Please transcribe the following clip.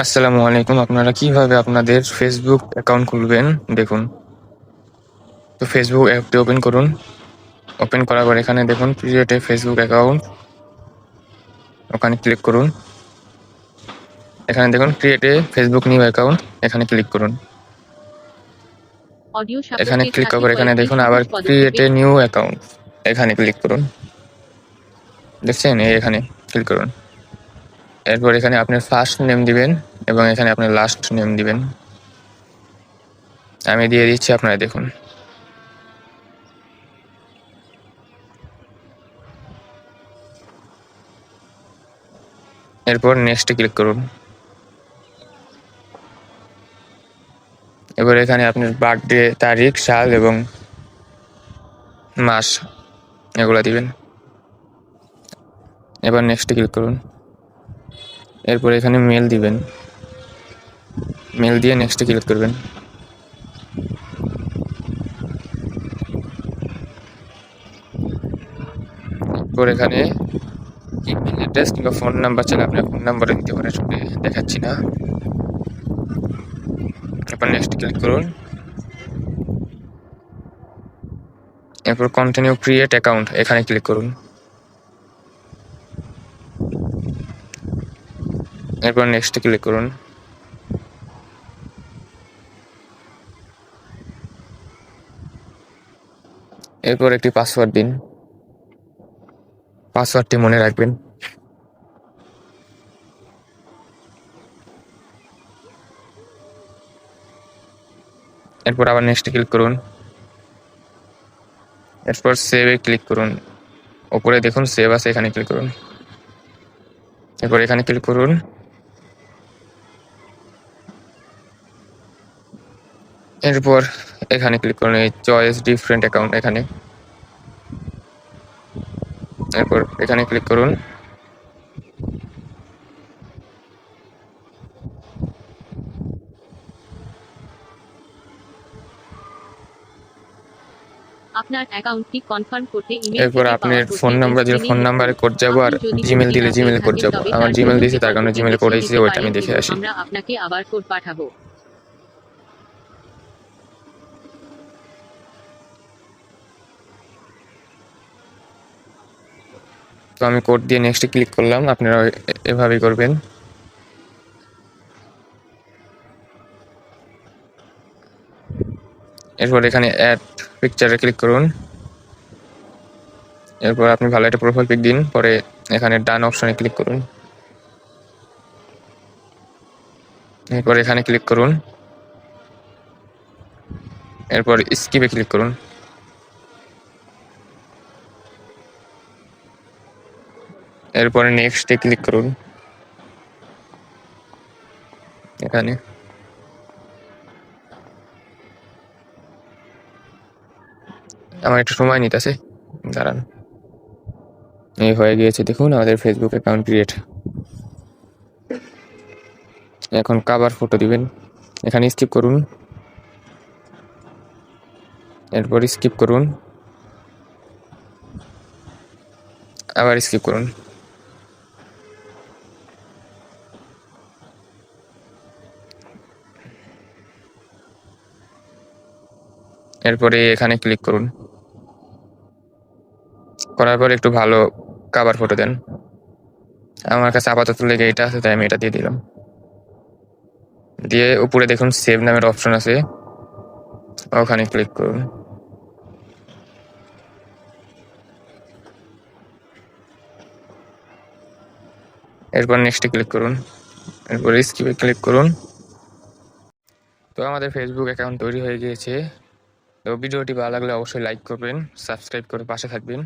আসসালামু আলাইকুম। আপনারা কিভাবে আপনাদের ফেসবুক অ্যাকাউন্ট খুলবেন দেখুন। তো ফেসবুক অ্যাপটি ওপেন করুন। ওপেন করার পর এখানে দেখুন ক্রিয়েট এ ফেসবুক অ্যাকাউন্ট, ওখানে ক্লিক করুন। এখানে দেখুন create a Facebook new account, এখানে ক্লিক করুন। এখানে ক্লিক করার পর এখানে দেখুন আবার ক্রিয়েট এ নিউ অ্যাকাউন্ট, এখানে ক্লিক করুন। দেখছেন এখানে ক্লিক করুন। এরপর এখানে আপনার ফার্স্ট নেম দিবেন এবং এখানে আপনার লাস্ট নেম দিবেন। আমি দিয়ে দিচ্ছি, আপনারা দেখুন। এরপর নেক্সটে ক্লিক করুন। এবার এখানে আপনার বার্থডে, তারিখ, সাল এবং মাস এগুলো দিবেন। এবার নেক্সটে ক্লিক করুন। এরপর এখানে মেল দিবেন, মেল দিয়ে নেক্সটে ক্লিক করবেন। এরপর এখানে ইমেল অ্যাড্রেস কিংবা ফোন নাম্বার চাইলে আপনি ফোন নাম্বারে দিতে পারেন, আসলে দেখাচ্ছি না। এরপর নেক্সট ক্লিক করুন। এরপর কন্টিনিউ ক্রিয়েট অ্যাকাউন্ট, এখানে ক্লিক করুন। এরপর নেক্সটে ক্লিক করুন। এরপর একটি পাসওয়ার্ড দিন, পাসওয়ার্ডটি মনে রাখবেন। এরপর আবার নেক্সটে ক্লিক করুন। এরপর সেভে ক্লিক করুন। উপরে দেখুন সেভ আছে, এখানে ক্লিক করুন। এরপর এখানে ক্লিক করুন। এরপর এখানে ক্লিক করুন, এই চয়েস ডিফারেন্ট অ্যাকাউন্ট, এখানে। এরপর এখানে ক্লিক করুন। আপনার অ্যাকাউন্টটি কনফার্ম করতে ইমেল এরপর আপনার ফোন নাম্বার দিলে ফোন নাম্বারে কোড যাবো, আর জিমেল দিলে জিমেলে কোড যাবো। আমার জিমেল দিয়েছে, তার কারণে জিমেলে কোড এসেছে, ওইটা আমি দেখে আসি। আমরা আপনাকে আবার কোড পাঠাবো। তো আমি কোড দিয়ে নেক্সটে ক্লিক করলাম, আপনারা এভাবেই করবেন। এরপর এখানে অ্যাড পিকচারে ক্লিক করুন। এরপর আপনি ভালো একটা প্রোফাইল পিক দিন, পরে এখানে ডান অপশনে ক্লিক করুন। এরপর এখানে ক্লিক করুন। এরপর স্কিপে ক্লিক করুন। এরপরে নেক্সটে ক্লিক করুন। এখানে আমার একটু সময় নিতেছে, দাঁড়ান। এই হয়ে গিয়েছে, দেখুন আমাদের ফেসবুক অ্যাকাউন্ট ক্রিয়েট। এখন কভার ফটো দিবেন, এখানে স্কিপ করুন। এরপর স্কিপ করুন, আবার স্কিপ করুন। এরপরে এখানে ক্লিক করুন। করার পর একটু ভালো কভার ফটো দেন। আমার কাছে আপাতত লেগে এটা আছে, তাই আমি এটা দিয়ে দিলাম। দিয়ে উপরে দেখুন সেভ নামের অপশন আছে, ওখানে ক্লিক করুন। এরপর নেক্সটে ক্লিক করুন। এরপর স্কিপে ক্লিক করুন। তো আমাদের ফেসবুক অ্যাকাউন্ট তৈরি হয়ে গিয়েছে। তো ভিডিওটি ভালো লাগলে অবশ্যই লাইক করবেন, সাবস্ক্রাইব করে পাশে থাকবেন।